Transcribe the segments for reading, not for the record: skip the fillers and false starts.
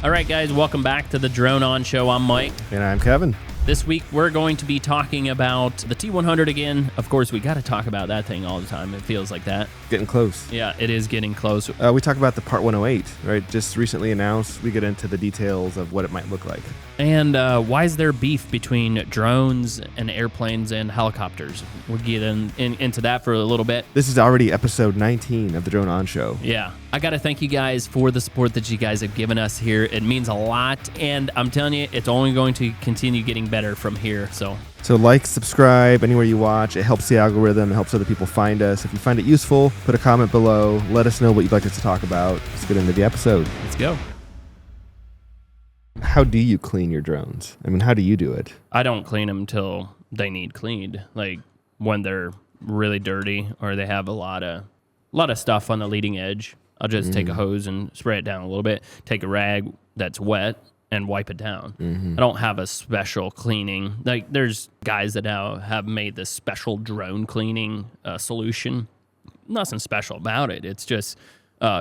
All right, guys, welcome back to the DroneOn Show. I'm Mike. And I'm Kevin. This week, we're going to be talking about the T100 again. Of course, we got to talk about that thing all the time. It feels like that. Getting close. Yeah, it is getting close. We talk about the Part 108, right? Just recently announced. We get into the details of what it might look like. And why is there beef between drones and airplanes and helicopters? We'll get into that for a little bit. This is already episode 19 of the DroneOn Show. Yeah. I got to thank you guys for the support that you guys have given us here. It means a lot, and I'm telling you, it's only going to continue getting better from here. So like, subscribe anywhere you watch. It helps the algorithm. It helps other people find us. If you find it useful, put a comment below. Let us know what you'd like us to talk about. Let's get into the episode. Let's go. How do you clean your drones? I mean, how do you do it? I don't clean them until they need cleaned, like when they're really dirty or they have a lot of stuff on the leading edge. I'll just take a hose and spray it down a little bit, take a rag that's wet and wipe it down. I don't have a special cleaning. Like, there's guys that now have made this special drone cleaning solution. Nothing special about it. It's just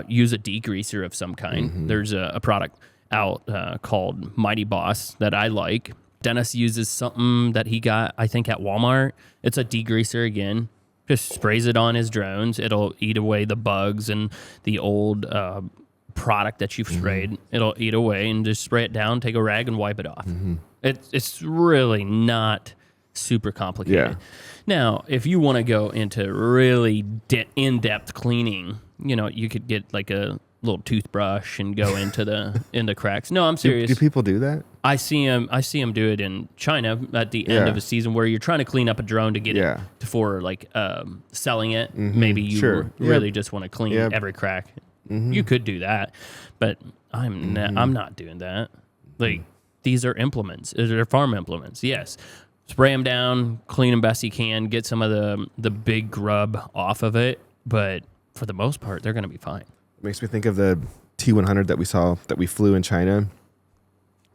use a degreaser of some kind. There's a product out called Mighty Boss that I like. Dennis uses something that he got, I think, at Walmart. It's a degreaser again. Just sprays it on his drones. It'll eat away the bugs and the old product that you've sprayed. It'll eat away, and just spray it down, take a rag, and wipe it off. It's really not super complicated. Yeah. Now, if you want to go into really in-depth cleaning, you could get like a little toothbrush and go into the cracks. No, I'm serious. Do people do that? I see him do it in China at the end of a season where you're trying to clean up a drone to get it for like selling it. Maybe you really just want to clean every crack. You could do that, but I'm not doing that. Like, these are implements. They're farm implements. Yes. Spray them down, clean them best you can, get some of the big grub off of it, but for the most part, they're going to be fine. It makes me think of the T100 that we flew in China.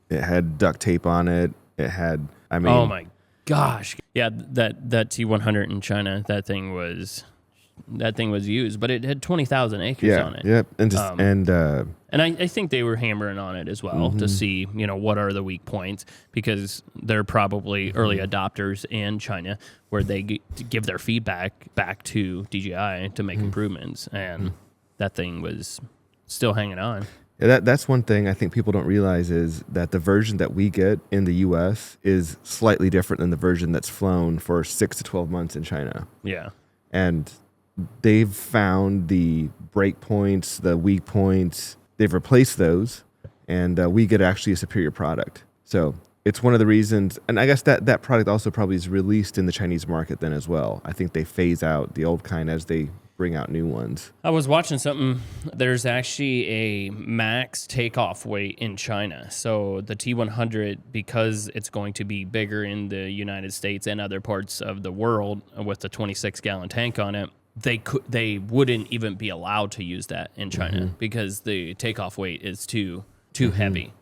It had duct tape on it. It had, oh my gosh. Yeah, that T100 in China, that thing was used, but it had 20,000 acres on it. Yeah, and I think they were hammering on it as well to see, what are the weak points, because they're probably early adopters in China where they give their feedback back to DJI to make improvements, and that thing was still hanging on. Yeah, that's one thing I think people don't realize is that the version that we get in the U.S. is slightly different than the version that's flown for 6 to 12 months in China. Yeah. And they've found the break points, the weak points. They've replaced those, and we get actually a superior product. So it's one of the reasons, and I guess that product also probably is released in the Chinese market then as well. I think they phase out the old kind as they bring out new ones. I was watching something. There's actually a max takeoff weight in China. So the T100, because it's going to be bigger in the United States and other parts of the world with the 26-gallon tank on it, they wouldn't even be allowed to use that in China because the takeoff weight is too heavy.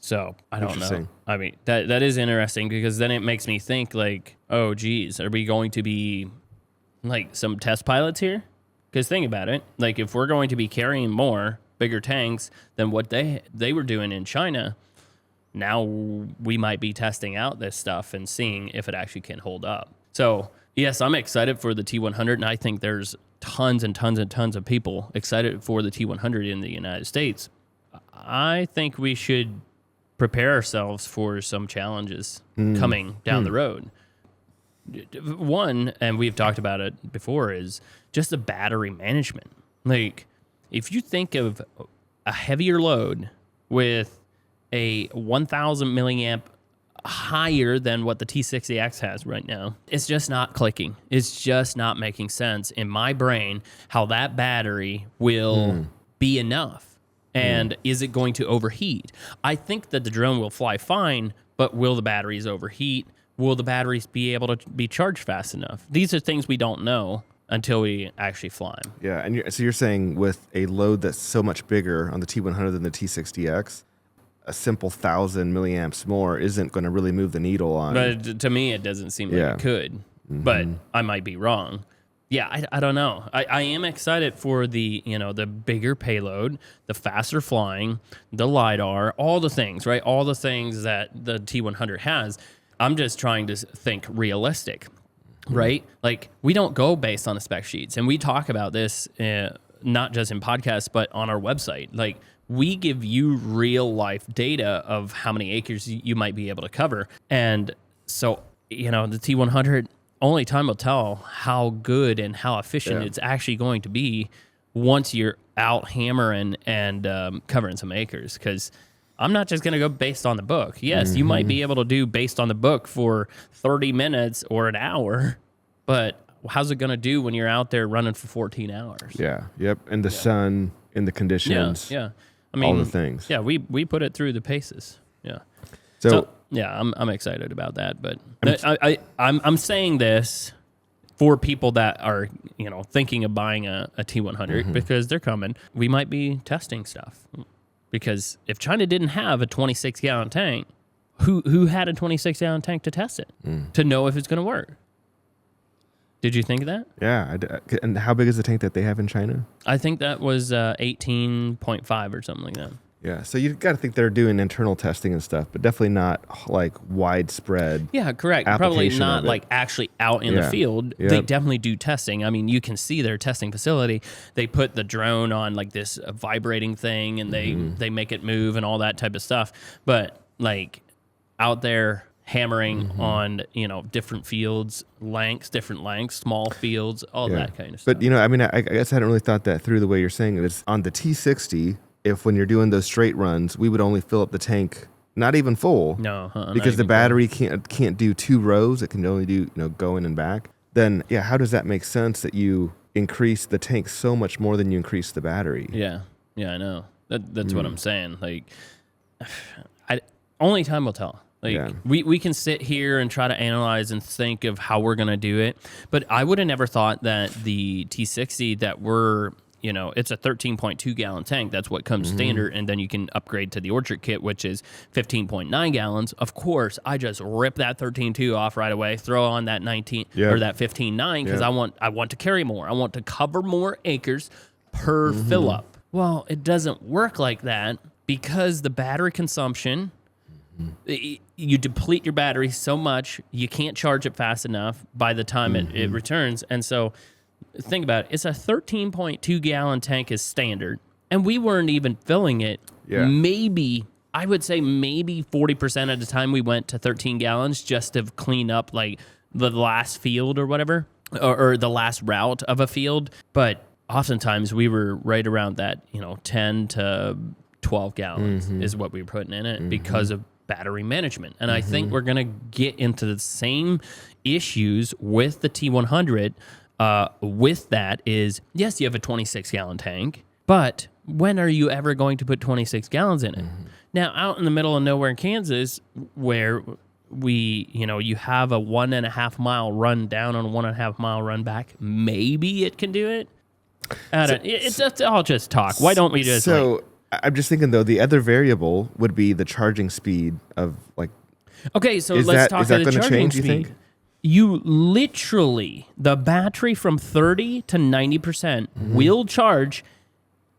So I don't know. I mean, that is interesting, because then it makes me think like, oh geez, are we going to be like some test pilots here? Because think about it, like if we're going to be carrying more bigger tanks than what they were doing in China, now we might be testing out this stuff and seeing if it actually can hold up. So yes, I'm excited for the T100, and I think there's tons and tons and tons of people excited for the T100 in the United States. I think we should prepare ourselves for some challenges coming down the road. One, and we've talked about it before, is just the battery management. Like, if you think of a heavier load with a 1,000 milliamp higher than what the T60X has right now, it's just not clicking. It's just not making sense in my brain how that battery will be enough. And is it going to overheat? I think that the drone will fly fine, but will the batteries overheat? Will the batteries be able to be charged fast enough? These are things we don't know until we actually fly them. Yeah, and so you're saying with a load that's so much bigger on the T100 than the T60X, a simple 1,000 milliamps more isn't going to really move the needle on. But to me, it doesn't seem like it could. But I might be wrong. Yeah, I don't know. I am excited for the, the bigger payload, the faster flying, the LiDAR, all the things, right? All the things that the T100 has. I'm just trying to think realistic, right? Like, we don't go based on the spec sheets. And we talk about this not just in podcasts, but on our website. Like, we give you real life data of how many acres you might be able to cover. And so, the T100, only time will tell how good and how efficient it's actually going to be once you're out hammering and covering some acres. Because I'm not just going to go based on the book. Yes, you might be able to do based on the book for 30 minutes or an hour, but how's it going to do when you're out there running for 14 hours? Yeah, yep. And the sun and the conditions. Yeah. I mean, all the things. Yeah, we put it through the paces. Yeah. So yeah, I'm excited about that, but I'm saying this for people that are thinking of buying a T100 because they're coming. We might be testing stuff because if China didn't have a 26-gallon tank, who had a 26-gallon tank to test it to know if it's going to work? Did you think of that? Yeah. And how big is the tank that they have in China? I think that was 18.5 or something like that. Yeah, so you got to think they're doing internal testing and stuff, but definitely not like widespread. Yeah, correct. Probably not like actually out in the field. Yep. They definitely do testing. I mean, you can see their testing facility. They put the drone on like this vibrating thing, and they make it move and all that type of stuff. But like out there hammering on different fields, different lengths, small fields, all that kind of stuff. But I mean, I guess I hadn't really thought that through the way you're saying it. It's on the T60. If when you're doing those straight runs, we would only fill up the tank not even full. No, because the battery can't do 2 rows. It can only do going and back. Then how does that make sense that you increase the tank so much more than you increase the battery? Yeah, I know. That's what I'm saying. Like, only time will tell. Like we can sit here and try to analyze and think of how we're gonna do it, but I would have never thought that the T60 that we're it's a 13.2 gallon tank. That's what comes standard. And then you can upgrade to the Orchard kit, which is 15.9 gallons. Of course, I just rip that 13.2 off right away, throw on that 19 or that 15.9 because I want to carry more. I want to cover more acres per fill up. Well, it doesn't work like that because the battery consumption, you deplete your battery so much, you can't charge it fast enough by the time it returns. And so think about it. It's a 13.2 gallon tank is standard, and we weren't even filling it. Yeah. I would say maybe 40% of the time we went to 13 gallons just to clean up like the last field or whatever, or the last route of a field. But oftentimes we were right around that, 10 to 12 gallons is what we were putting in it because of battery management. And I think we're going to get into the same issues with the T100. With that is, yes, you have a 26-gallon tank, but when are you ever going to put 26 gallons in it? Now, out in the middle of nowhere in Kansas, where you have a 1.5 mile run down and a 1.5 mile run back, maybe it can do it. It's all just talk. Why don't we just... So, I'm just thinking, though, the other variable would be the charging speed of, like... Okay, so let's talk about the charging speed. You think? You literally, the battery from 30 to 90% will charge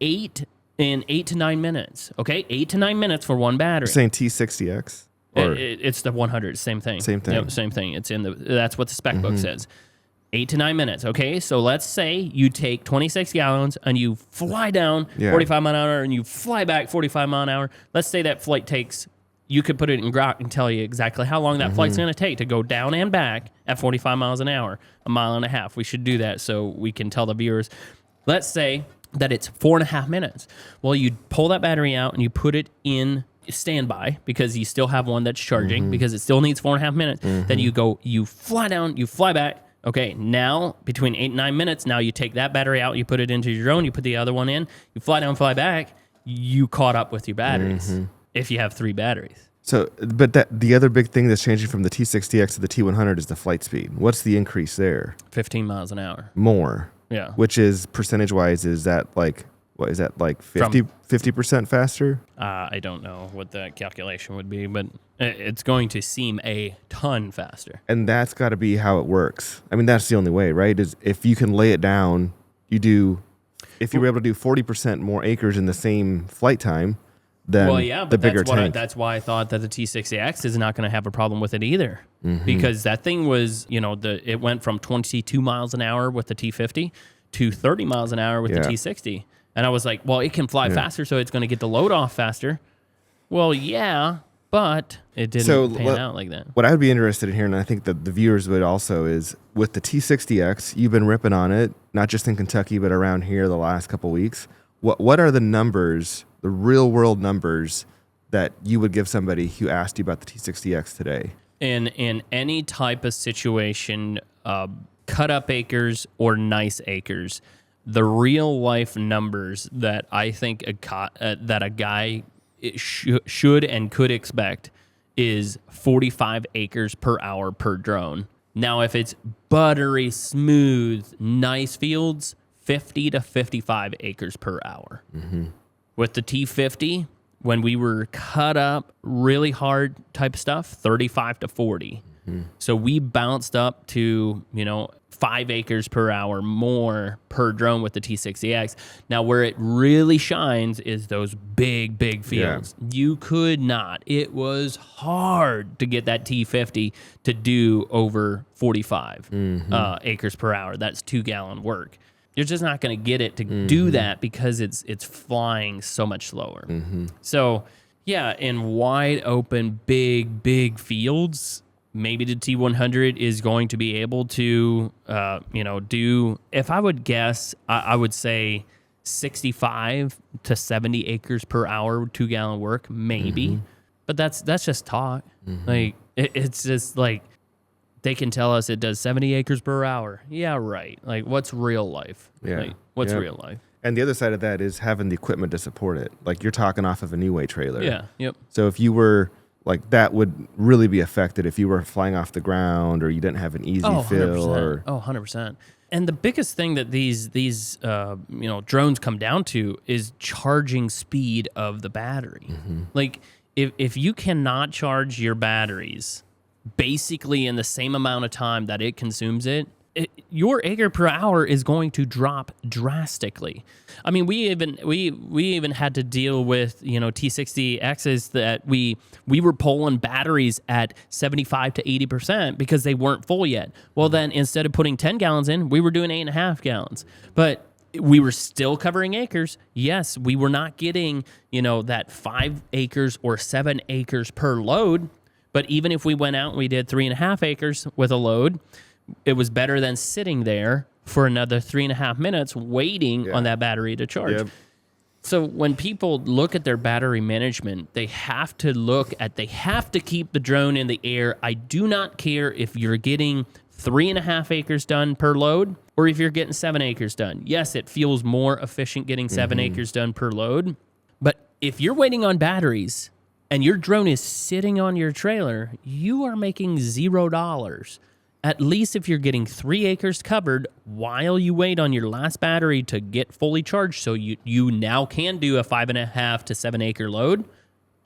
8 to 9 minutes. Okay, 8 to 9 minutes for one battery. You're saying T60X? It's the 100, same thing. Same thing. Yep, same thing. That's what the spec book says. 8 to 9 minutes. Okay, so let's say you take 26 gallons and you fly down 45 mile an hour and you fly back 45 mile an hour. Let's say that flight takes... You could put it in Grok and tell you exactly how long that flight's going to take to go down and back at 45 miles an hour, 1.5 miles. We should do that so we can tell the viewers. Let's say that it's 4.5 minutes. Well, you pull that battery out and you put it in standby because you still have one that's charging because it still needs 4.5 minutes. Then you fly down, you fly back. Okay, now between 8 and 9 minutes, now you take that battery out, you put it into your drone, you put the other one in, you fly down, fly back, you caught up with your batteries. If you have 3 batteries. So, but the other big thing that's changing from the T60X to the T100 is the flight speed. What's the increase there? 15 miles an hour. More. Yeah. Which is, percentage-wise, is that like what is that, like 50% faster? I don't know what that calculation would be, but it's going to seem a ton faster. And that's got to be how it works. I mean, that's the only way, right? Is if you can lay it down, if you were able to do 40% more acres in the same flight time, then the bigger tank. That's why I thought that the T60X is not going to have a problem with it either. Because that thing was, it went from 22 miles an hour with the T50 to 30 miles an hour with the T60. And I was like, well, it can fly faster, so it's going to get the load off faster. Well, yeah, but it didn't pan out like that. What I would be interested in hearing, and I think that the viewers would also, is with the T60X, you've been ripping on it, not just in Kentucky, but around here the last couple weeks. What are the numbers, the real world numbers, that you would give somebody who asked you about the T60X today? In any type of situation, cut up acres or nice acres, the real life numbers that I think that a guy should and could expect is 45 acres per hour per drone. Now, if it's buttery, smooth, nice fields, 50 to 55 acres per hour. With the T50, when we were cut up, really hard type stuff, 35 to 40. So we bounced up to, 5 acres per hour more per drone with the T60X. Now, where it really shines is those big, big fields. Yeah. You could not. It was hard to get that T50 to do over 45 acres per hour. That's 2-gallon work. You're just not going to get it to do that because it's flying so much slower. So, yeah, in wide open, big fields, maybe the T100 is going to be able to, do, if I would guess, I would say 65 to 70 acres per hour, 2-gallon work, maybe. But that's just talk. Like, it's just like, they can tell us it does 70 acres per hour. Yeah, right. Like, what's real life? Yeah. Like, what's real life? And the other side of that is having the equipment to support it. Like, you're talking off of a NuWay trailer. Yeah, yep. So if you were, like, that would really be affected if you were flying off the ground or you didn't have an easy fill. 100%. And the biggest thing that these drones come down to is charging speed of the battery. Like, if you cannot charge your batteries basically in the same amount of time that it consumes your acre per hour is going to drop drastically. I mean, we even had to deal with T60Xs that we were pulling batteries at 75 to 80% because they weren't full yet. Well, then instead of putting 10 gallons in, we were doing 8.5 gallons. But we were still covering acres. Yes, we were not getting that 5 acres or 7 acres per load. But even if we went out and we did 3.5 acres with a load, it was better than sitting there for another 3.5 minutes waiting on that battery to charge. Yep. So when people look at their battery management, they have to keep the drone in the air. I do not care if you're getting 3.5 acres done per load or if you're getting 7 acres done. Yes, it feels more efficient getting 7 acres done per load. But if you're waiting on batteries and your drone is sitting on your trailer, you are making $0. At least if you're getting 3 acres covered while you wait on your last battery to get fully charged, so you now can do a 5.5 to 7 acre load,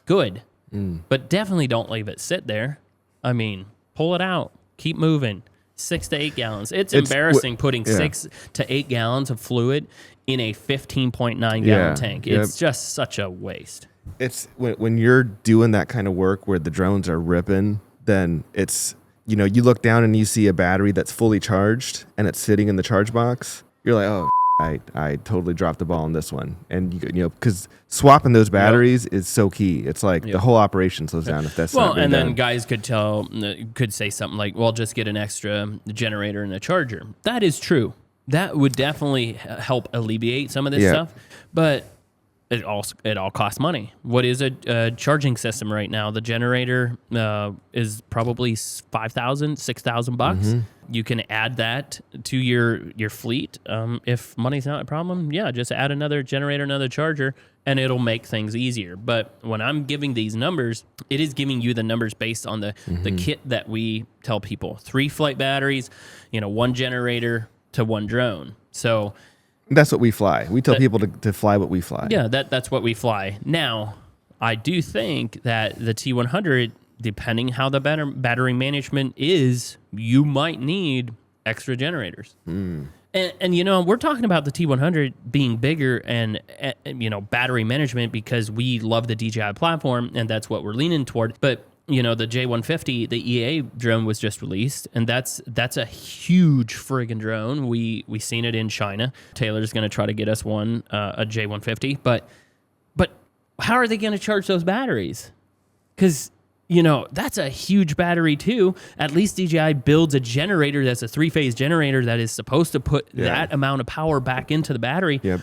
good. But definitely don't leave it sit there. I mean, pull it out. Keep moving. 6 to 8 gallons. It's embarrassing putting 6 to 8 gallons of fluid in a 15.9 gallon tank. It's just such a waste. It's when you're doing that kind of work where the drones are ripping, then it's, you look down and you see a battery that's fully charged and it's sitting in the charge box. You're like, oh, I totally dropped the ball on this one. And, because swapping those batteries is so key. It's like the whole operation slows down if that's not and then done. Guys could say something like, well, just get an extra generator and a charger. That is true. That would definitely help alleviate some of this stuff. But it all costs money. What is a charging system right now? The generator is probably $5,000, $6,000. You can add that to your fleet. If money's not a problem, just add another generator, another charger, and it'll make things easier. But when I'm giving these numbers, it is giving you the numbers based on the kit that we tell people. 3 flight batteries, 1 generator to 1 drone. So That's what we fly. We tell people to fly what we fly. Yeah, that's what we fly. Now, I do think that the T100, depending how the battery management is, you might need extra generators. And we're talking about the T100 being bigger and battery management because we love the DJI platform and that's what we're leaning toward. But the J150, the EA drone was just released, and that's a huge friggin' drone. We seen it in China. Taylor's going to try to get us one, a J150, but how are they going to charge those batteries? Because that's a huge battery too. At least DJI builds a generator that's a 3-phase generator that is supposed to put that amount of power back into the battery. Yep.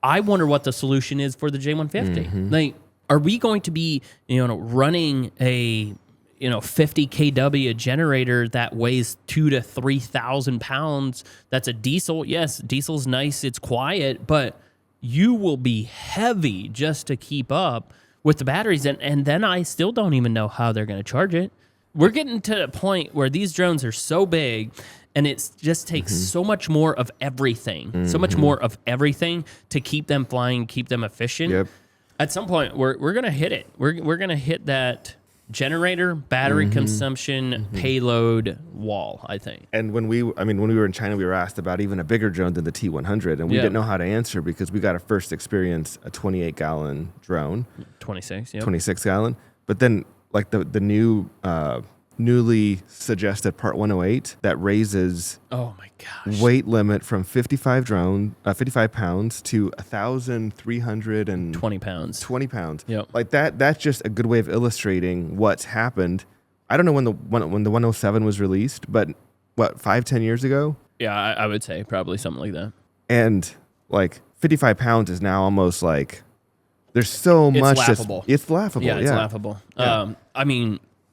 I wonder what the solution is for the J150. Like, are we going to be, running a, 50 kW generator that weighs 2,000 to 3,000 pounds? That's a diesel. Yes, diesel's nice. It's quiet, but you will be heavy just to keep up with the batteries. And then I still don't even know how they're going to charge it. We're getting to a point where these drones are so big and it just takes so much more of everything, to keep them flying, keep them efficient. Yep. At some point, we're going to hit it. We're going to hit that generator, battery consumption, payload wall, I think. And when we were in China, we were asked about even a bigger drone than the T100, and we didn't know how to answer because we got to first experience a 28-gallon drone. 26 gallon. But then, like the new, newly suggested Part 108 that raises weight limit from 55 pounds to 1,320 pounds. 20 pounds. Yep. Like that's just a good way of illustrating what's happened. I don't know when the 107 was released, but 5-10 years ago? Yeah, I would say probably something like that. And like 55 pounds is now almost like there's so much. Laughable. It's laughable. Yeah, it's laughable. Yeah.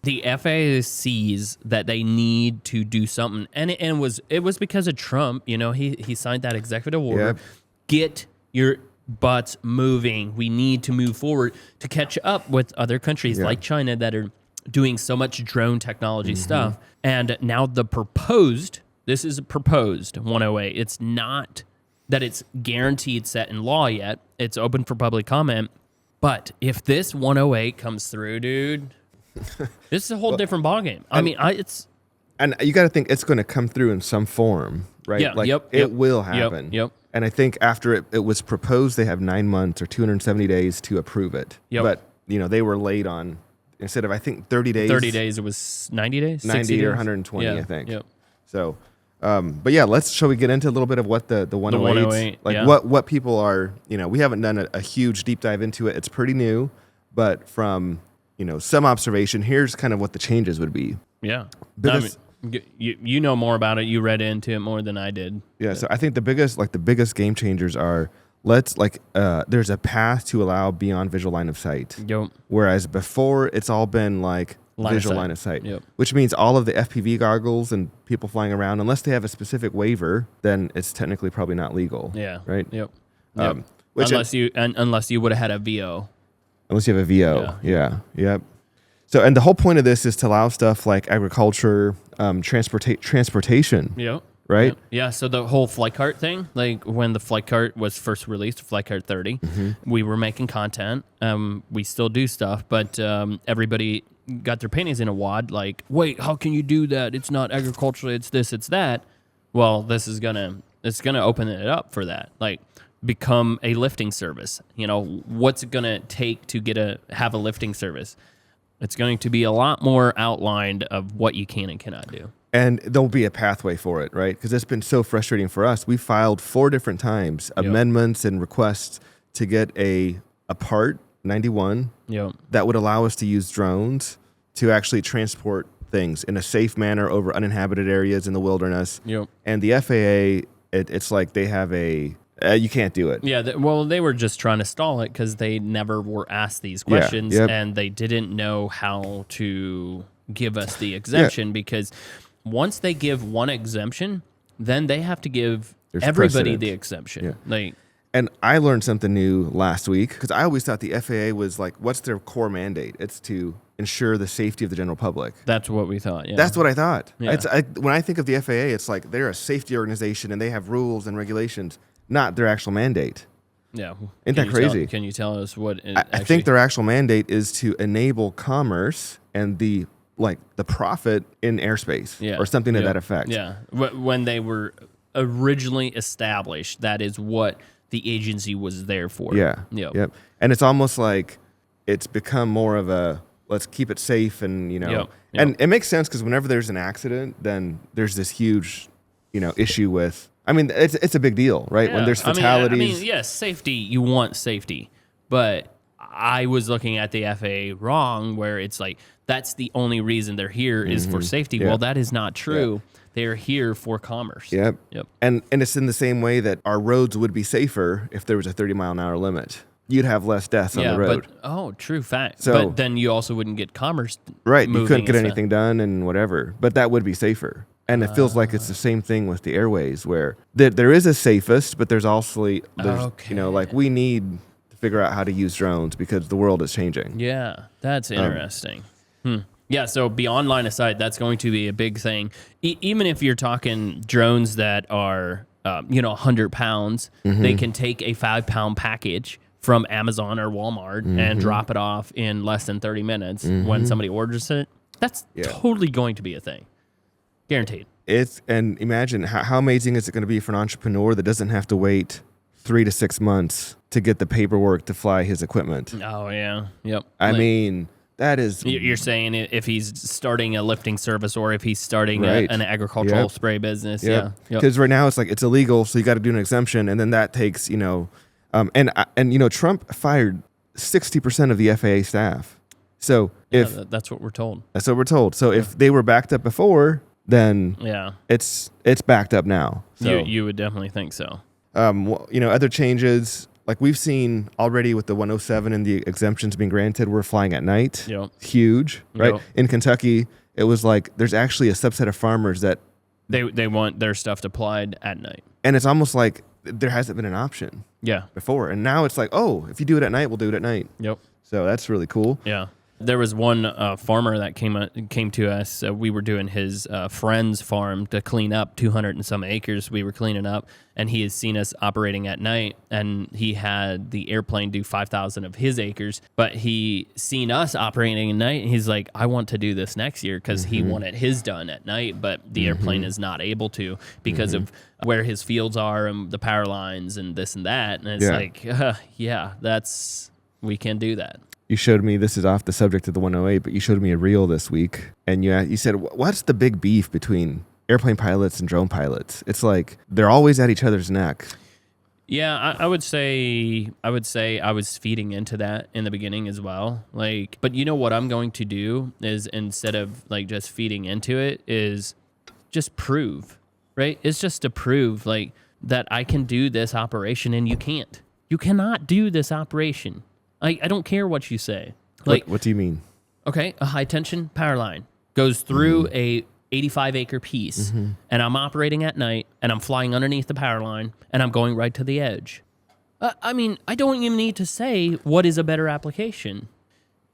The FAA sees that they need to do something, and it was because of Trump. He signed that executive order. Yep. Get your butts moving. We need to move forward to catch up with other countries like China that are doing so much drone technology stuff. And now this is a proposed 108. It's not that it's guaranteed set in law yet. It's open for public comment. But if this 108 comes through, dude, this is a whole different ballgame. And you got to think it's going to come through in some form, right? Yeah, it will happen. Yep. And I think after it was proposed, they have 9 months or 270 days to approve it. Yep. But, they were late on, instead of, I think, 30 days. 30 days, it was 90 days? 90 or 120, I think. Yep. So, but yeah, shall we get into a little bit of what the 108, what people are, we haven't done a huge deep dive into it. It's pretty new, but from, some observation, here's kind of what the changes would be. Yeah. Because, you know more about it. You read into it more than I did. Yeah. So I think the biggest game changers are there's a path to allow beyond visual line of sight. Yep. Whereas before it's all been like visual line of sight, which means all of the FPV goggles and people flying around, unless they have a specific waiver, then it's technically probably not legal. Yeah. Right. Yep. Unless you would have had a VO. Unless you have a VO. Yeah. Yep. So, and the whole point of this is to allow stuff like agriculture, transportation. Yep. Right? Yep. Yeah. So the whole flight cart thing, like when the flight cart was first released, Flight Cart 30, we were making content. We still do stuff, but everybody got their panties in a wad. Like, wait, how can you do that? It's not agricultural. It's this. It's that. Well, it's gonna open it up for that. Like, become a lifting service. What's it gonna take to have a lifting service? It's going to be a lot more outlined of what you can and cannot do. And there'll be a pathway for it, right? Because it's been so frustrating for us. We filed 4 different times amendments and requests to get a Part 91 that would allow us to use drones to actually transport things in a safe manner over uninhabited areas in the wilderness. Yep. And the FAA, it's like they have you can't do it. Yeah, they were just trying to stall it because they never were asked these questions and they didn't know how to give us the exemption because once they give one exemption, then they have to give everybody the exemption. Yeah. And I learned something new last week because I always thought the FAA was like, what's their core mandate? It's to ensure the safety of the general public. That's what we thought. Yeah. That's what I thought. Yeah. When I think of the FAA, it's like they're a safety organization and they have rules and regulations. not their actual mandate. Yeah. Isn't that crazy? Can you tell us what I think their actual mandate is to enable commerce and the profit in airspace or something to that effect. Yeah. When they were originally established, that is what the agency was there for. Yeah. Yep. And it's almost like it's become more of a let's keep it safe and, and it makes sense because whenever there's an accident, then there's this huge, issue with, it's a big deal, right? Yeah. When there's fatalities. Yes, safety, you want safety. But I was looking at the FAA wrong where it's like, that's the only reason they're here is for safety. Yep. Well, that is not true. Yep. They're here for commerce. Yep. Yep. And it's in the same way that our roads would be safer if there was a 30-mile-an-hour limit. You'd have less deaths on the road. True fact. So, but then you also wouldn't get commerce. Right. You couldn't get anything done and whatever. But that would be safer. And it feels like it's the same thing with the airways where there is a safest, but there's also, we need to figure out how to use drones because the world is changing. Yeah, that's interesting. Yeah, so beyond line of sight, that's going to be a big thing. Even if you're talking drones that are, 100 pounds, they can take a 5-pound package from Amazon or Walmart and drop it off in less than 30 minutes when somebody orders it. That's totally going to be a thing. Guaranteed. And imagine how amazing is it going to be for an entrepreneur that doesn't have to wait 3 to 6 months to get the paperwork to fly his equipment. Oh, yeah. Yep. That is... You're saying if he's starting a lifting service or if he's starting an agricultural spray business. Yeah. Because right now it's illegal, so you got to do an exemption, and then that takes, Trump fired 60% of the FAA staff. So that's what we're told. That's what we're told. So if they were backed up before, then it's backed up now. So you would definitely think so. Other changes like we've seen already with the 107 and the exemptions being granted, we're flying at night. Yep. Huge, right? Yep. In Kentucky, it was like there's actually a subset of farmers that they want their stuff deployed at night, and it's almost like there hasn't been an option. Before, and now it's like, oh, if you do it at night, we'll do it at night. Yep. So that's really cool. Yeah. There was one farmer that came to us. We were doing his friend's farm to clean up 200 and some acres we were cleaning up, and he has seen us operating at night, and he had the airplane do 5,000 of his acres, but he seen us operating at night, and he's like, I want to do this next year because he wanted his done at night, but the airplane is not able to because of where his fields are and the power lines and this and that, and it's like, we can do that. You showed me, this is off the subject of the 108, but you showed me a reel this week, and you said, what's the big beef between airplane pilots and drone pilots? It's like they're always at each other's neck. Yeah, I would say I was feeding into that in the beginning as well. But you know what I'm going to do is instead of just feeding into it is just prove, right? It's just to prove that I can do this operation and you can't. You cannot do this operation. I don't care what you say. What do you mean? Okay, a high tension power line goes through a 85-acre piece, and I'm operating at night, and I'm flying underneath the power line, and I'm going right to the edge. I don't even need to say what is a better application.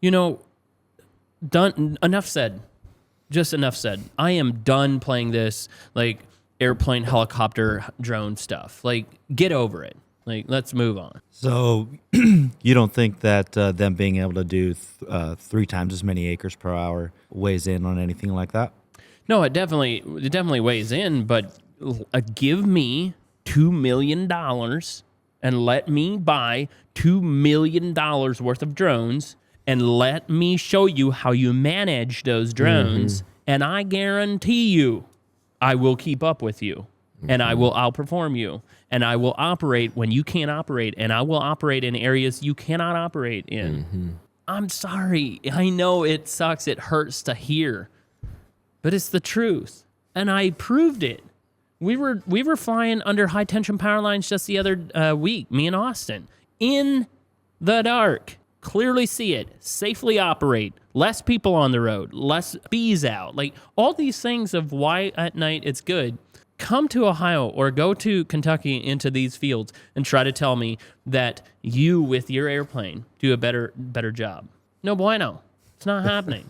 Done. Enough said. Just enough said. I am done playing this airplane, helicopter, drone stuff. Get over it. Let's move on. So you don't think that them being able to do 3 times as many acres per hour weighs in on anything like that? No, it definitely weighs in, but give me $2 million and let me buy $2 million worth of drones and let me show you how you manage those drones, and I guarantee you I will keep up with you. And I will outperform you. And I will operate when you can't operate. And I will operate in areas you cannot operate in. I'm sorry. I know it sucks. It hurts to hear. But it's the truth. And I proved it. We were flying under high tension power lines just the other week, me and Austin. In the dark. Clearly see it. Safely operate. Less people on the road. Less bees out. All these things of why at night it's good. Come to Ohio or go to Kentucky into these fields and try to tell me that you, with your airplane, do a better job. No bueno. It's not happening.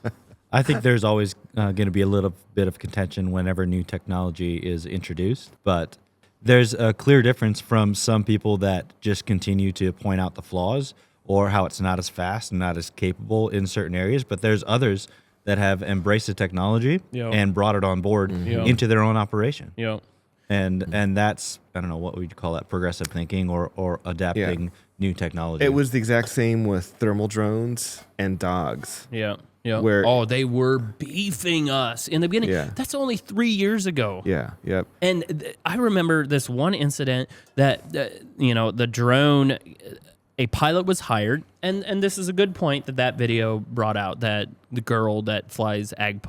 I think there's always going to be a little bit of contention whenever new technology is introduced, but There's a clear difference from some people that just continue to point out the flaws or how it's not as fast and not as capable in certain areas. But there's others that have embraced the technology and brought it on board into their own operation. And that's, I don't know, what would you call that? Progressive thinking or adapting new technology. It was the exact same with thermal drones and dogs. Yeah. Where, they were beefing us in the beginning. Yeah. That's only 3 years ago. Yeah. Yep. And I remember this one incident that, the drone, a pilot was hired, and this is a good point that video brought out, that the girl that flies ag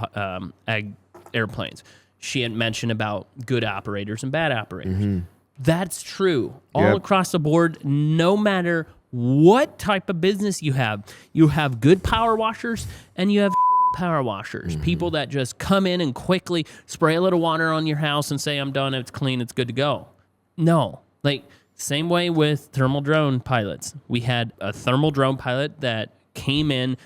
airplanes, she had mentioned about good operators and bad operators. That's true all across the board, no matter what type of business you have. You have good power washers and you have power washers. People that just come in and quickly spray a little water on your house and say, I'm done, it's clean, it's good to go. No, like same way with thermal drone pilots. We had a thermal drone pilot that came in,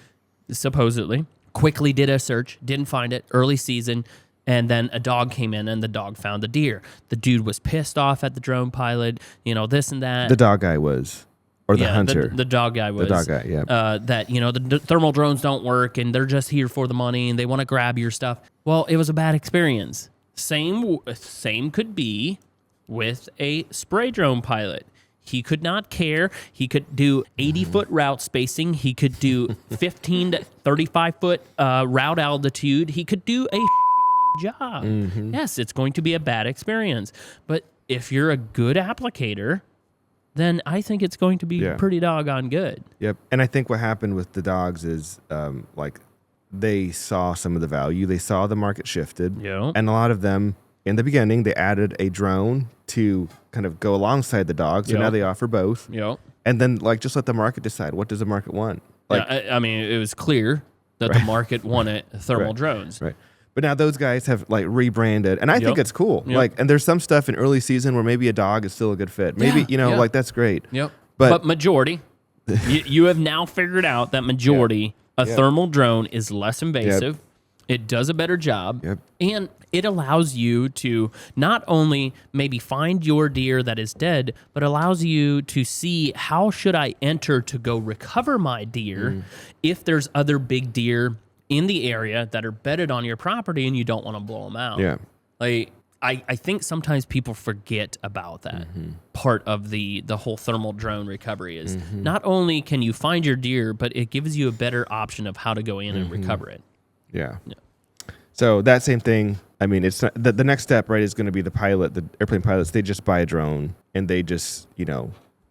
supposedly, quickly did a search, didn't find it, early season, and then a dog came in and the dog found the deer. The dude was pissed off at the drone pilot, this and that. The dog guy was. Or the hunter. The dog guy was. The dog guy, yeah. That, the thermal drones don't work and they're just here for the money and they want to grab your stuff. Well, it was a bad experience. Same could be with a spray drone pilot. He could not care. He could do 80-foot route spacing. He could do 15 to 35-foot route altitude. He could do a job. Yes, it's going to be a bad experience. But if you're a good applicator, then I think it's going to be pretty doggone good. Yep. And I think what happened with the dogs is they saw some of the value. They saw the market shifted. Yeah. And a lot of them, in the beginning, they added a drone to kind of go alongside the dogs. So now they offer both. Yep. And then just let the market decide. What does the market want? I mean, it was clear that the market wanted thermal drones. Right. But now those guys have rebranded, and I think it's cool. And there's some stuff in early season where maybe a dog is still a good fit. Maybe that's great. Yep. But majority, you have now figured out that majority, a thermal drone is less invasive. It does a better job, and it allows you to not only maybe find your deer that is dead, but allows you to see how should I enter to go recover my deer if there's other big deer in the area that are bedded on your property and you don't want to blow them out. Yeah. I think sometimes people forget about that part of the whole thermal drone recovery is not only can you find your deer, but it gives you a better option of how to go in and recover it. Yeah. So that same thing, I mean, it's not, the next step, right, is going to be the airplane pilots, they just buy a drone and they just,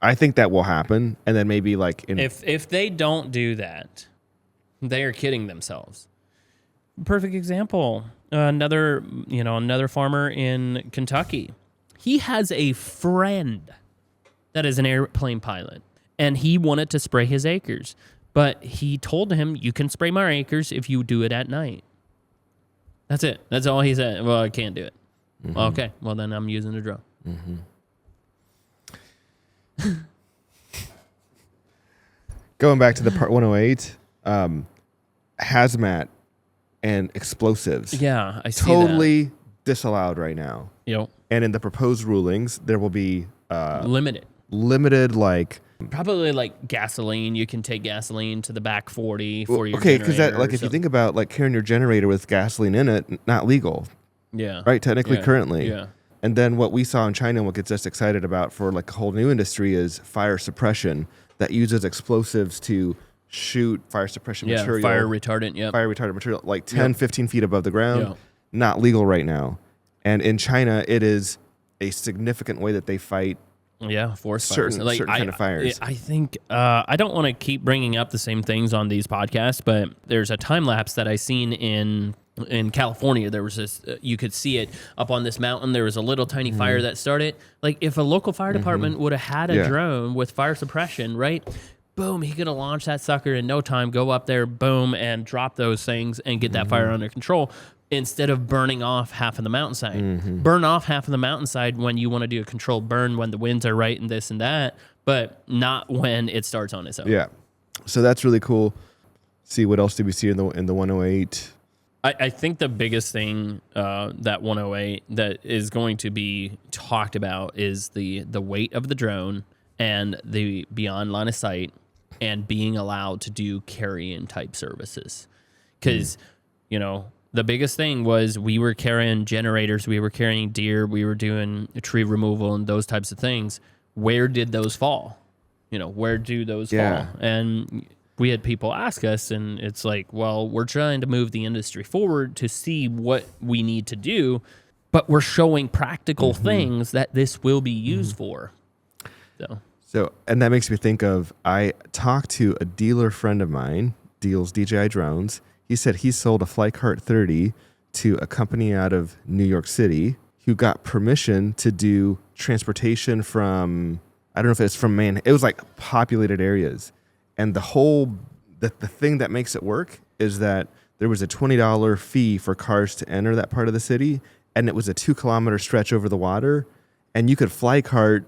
I think that will happen. And then maybe if they don't do that, they are kidding themselves. Perfect example. Another farmer in Kentucky. He has a friend that is an airplane pilot, and he wanted to spray his acres. But he told him, you can spray my acres if you do it at night. That's it. That's all he said. Well, I can't do it. Okay. Well, then I'm using a drone. Going back to the part 108, hazmat and explosives. Yeah, I see totally disallowed right now. Yep. And in the proposed rulings, there will be limited, probably gasoline. You can take gasoline to the back 40 for your okay, because generator. if you think about carrying your generator with gasoline in it, not legal. Yeah. Right. Technically, currently. Yeah. And then what we saw in China, and what gets us excited about for a whole new industry, is fire suppression that uses explosives to shoot fire suppression material. Fire retardant. Yeah. Fire retardant material 10, 15 feet above the ground. Not legal right now. And in China, it is a significant way that they fight. Yeah, forest certain kind of fires. I think I don't want to keep bringing up the same things on these podcasts, but there's a time lapse that I seen in California. There was this, you could see it up on this mountain. There was a little tiny fire that started. If a local fire department would have had a drone with fire suppression, right? Boom, he could have launched that sucker in no time, go up there, boom, and drop those things and get that fire under control instead of burning off half of the mountainside. Burn off half of the mountainside when you want to do a controlled burn, when the winds are right and this and that, but not when it starts on its own. Yeah. So that's really cool. See, what else did we see in the 108? I think the biggest thing that 108 that is going to be talked about is the weight of the drone and the beyond line of sight and being allowed to do carry-in type services. Because, you know, the biggest thing was we were carrying generators, we were carrying deer, we were doing tree removal and those types of things. Where did those fall? You know, where do those fall? And we had people ask us, and it's like, well, we're trying to move the industry forward to see what we need to do, but we're showing practical things that this will be used for. So, and that makes me think of, I talked to a dealer friend of mine, deals DJI drones. He said he sold a Flycart 30 to a company out of New York City who got permission to do transportation from, I don't know if it's from it was like populated areas. And the thing that makes it work is that there was a $20 fee for cars to enter that part of the city, and it was a 2-kilometer stretch over the water, and you could fly cart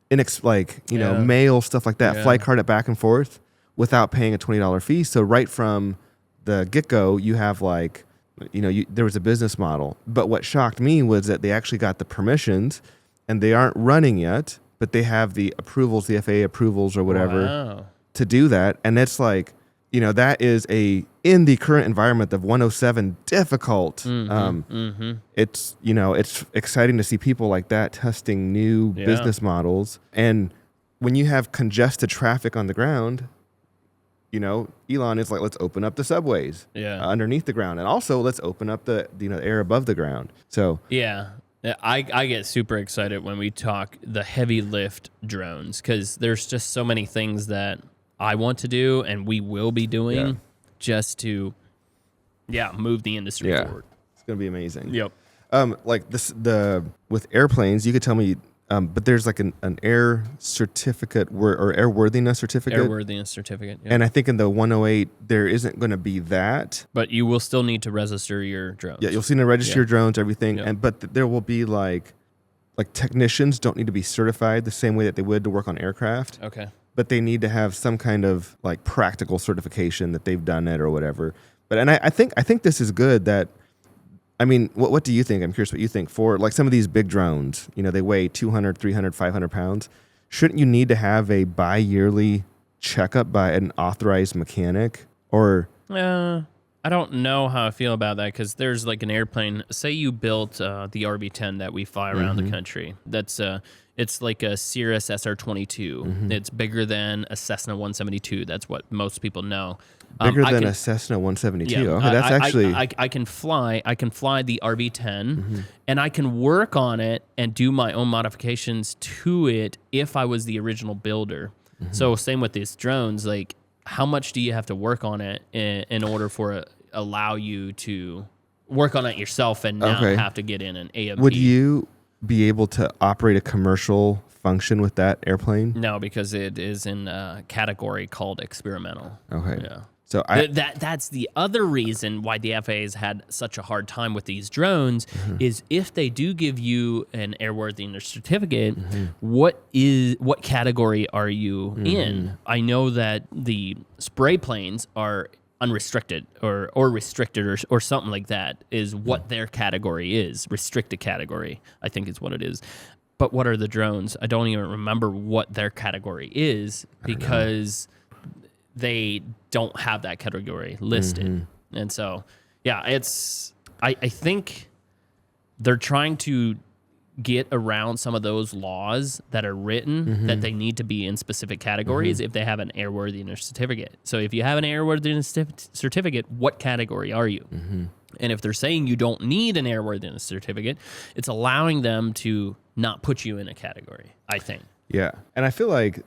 mail, stuff like that, fly cart it back and forth without paying a $20 fee. So right from the get-go, you have there was a business model. But what shocked me was that they actually got the permissions, and they aren't running yet, but they have the approvals, the FAA approvals or whatever to do that. And it's like, that is in the current environment of 107 difficult. It's, it's exciting to see people like that testing new business models. And when you have congested traffic on the ground, Elon is like, let's open up the subways underneath the ground. And also let's open up the air above the ground. So I get super excited when we talk the heavy lift drones, because there's just so many things that I want to do and we will be doing just to move the industry forward. It's going to be amazing. Yep. Like with airplanes, you could tell me, but there's like an air certificate or airworthiness certificate. Airworthiness certificate. Yep. And I think in the 108, there isn't going to be that. But you will still need to register your drones. Yeah, you'll still need to register your drones, everything. Yep. But there will be like technicians don't need to be certified the same way that they would to work on aircraft. Okay. But they need to have some kind of like practical certification that they've done it or whatever. But I think this is good that, I mean, what do you think? I'm curious what you think for like some of these big drones, they weigh 200, 300, 500 pounds. Shouldn't you need to have a bi-yearly checkup by an authorized mechanic or? I don't know how I feel about that, because there's like an airplane. Say you built the RB-10 that we fly around the country. That's it's like a Cirrus SR-22. It's bigger than a Cessna 172. That's what most people know. Bigger than a Cessna 172. Yeah, okay, that's actually. I can fly the RB-10, and I can work on it and do my own modifications to it if I was the original builder. So same with these drones. Like, how much do you have to work on it in order for it allow you to work on it yourself and not have to get in an AMP? Would you be able to operate a commercial function with that airplane? No, because it is in a category called experimental. Okay. Yeah. So that's the other reason why the FAA has had such a hard time with these drones is if they do give you an airworthiness certificate, what category are you in? I know that the spray planes are unrestricted or restricted or something like that is what their category is. Restricted category, I think is what it is. But what are the drones? I don't even remember what their category is because they don't have that category listed. And so, I think they're trying to get around some of those laws that are written that they need to be in specific categories if they have an airworthiness certificate. So if you have an airworthiness certificate, what category are you? And if they're saying you don't need an airworthiness certificate, it's allowing them to not put you in a category, I think. Yeah. And I feel like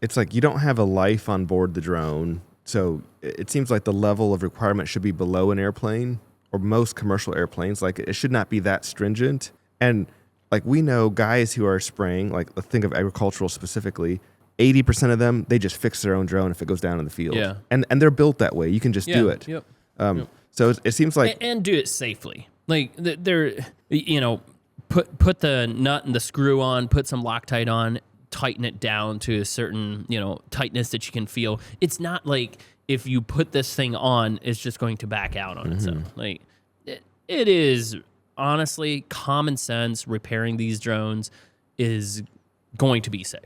it's like you don't have a life on board the drone. So it seems like the level of requirement should be below an airplane or most commercial airplanes. Like it should not be that stringent. And like we know guys who are spraying, like think of agricultural specifically, 80% of them, they just fix their own drone if it goes down in the field. Yeah. And they're built that way. You can just do it. Yep. So it seems like... And do it safely. Like they're, put the nut and the screw on, put some Loctite on, tighten it down to a certain, tightness that you can feel. It's not like if you put this thing on, it's just going to back out on its own. Like it is honestly common sense. Repairing these drones is going to be safe.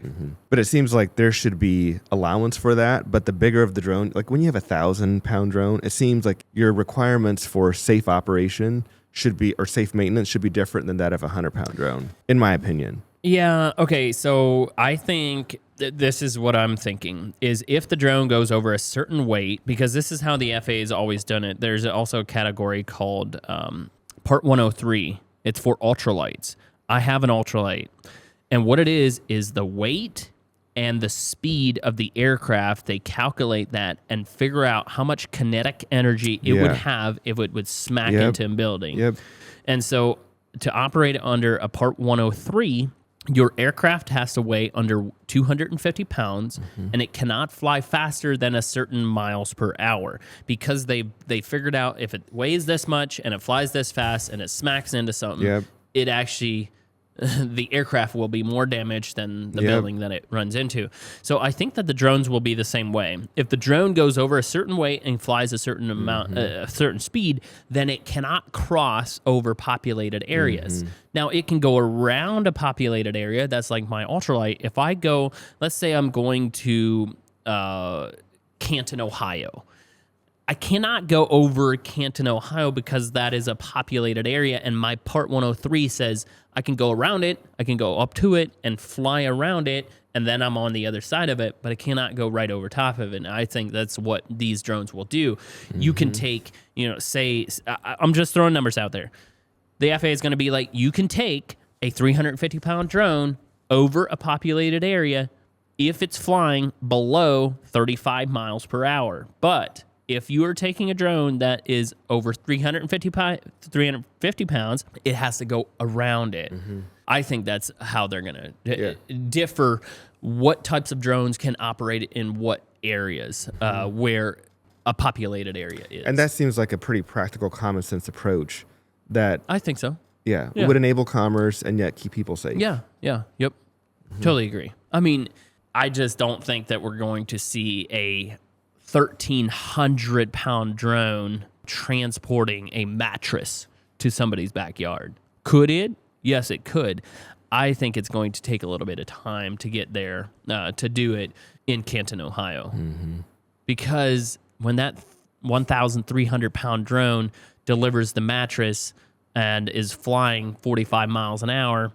But it seems like there should be allowance for that. But the bigger of the drone, like when you have 1,000-pound drone, it seems like your requirements for safe operation should be, or safe maintenance should be different than that of a 100-pound drone, in my opinion. Yeah. Okay. So I think this is what I'm thinking is if the drone goes over a certain weight, because this is how the FAA has always done it. There's also a category called Part 103. It's for ultralights. I have an ultralight. And what it is the weight and the speed of the aircraft. They calculate that and figure out how much kinetic energy it would have if it would smack into a building. And so to operate under a Part 103, your aircraft has to weigh under 250 pounds, and it cannot fly faster than a certain miles per hour because they figured out if it weighs this much and it flies this fast and it smacks into something, it actually... the aircraft will be more damaged than the building that it runs into. So I think that the drones will be the same way. If the drone goes over a certain weight and flies a certain amount, a certain speed, then it cannot cross over populated areas. Now, it can go around a populated area. That's like my ultralight. If I go, let's say I'm going to Canton, Ohio. I cannot go over Canton, Ohio because that is a populated area, and my Part 103 says I can go around it, I can go up to it and fly around it, and then I'm on the other side of it, but I cannot go right over top of it. And I think that's what these drones will do. You can take, say, I'm just throwing numbers out there. The FAA is going to be like, you can take a 350-pound drone over a populated area if it's flying below 35 miles per hour. But if you are taking a drone that is over 350 pounds, it has to go around it. I think that's how they're going to differ what types of drones can operate in what areas where a populated area is. And that seems like a pretty practical, common sense approach that... I think so. Would enable commerce and yet keep people safe. Totally agree. I mean, I just don't think that we're going to see a 1,300-pound drone transporting a mattress to somebody's backyard. Could it? Yes, it could. I think it's going to take a little bit of time to get there, to do it in Canton, Ohio. Because when that 1,300-pound drone delivers the mattress and is flying 45 miles an hour,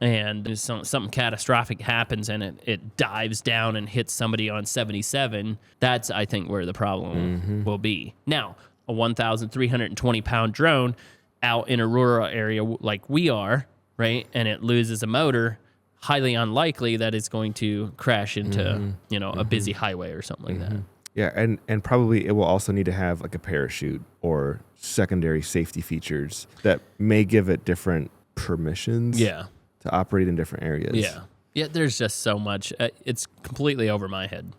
and something catastrophic happens and it dives down and hits somebody on 77, that's, I think, where the problem will be. Now, a 1,320-pound drone out in a rural area like we are, right, and it loses a motor, highly unlikely that it's going to crash into, a busy highway or something like that. Yeah, and probably it will also need to have like a parachute or secondary safety features that may give it different permissions. To operate in different areas. Yeah, there's just so much. It's completely over my head.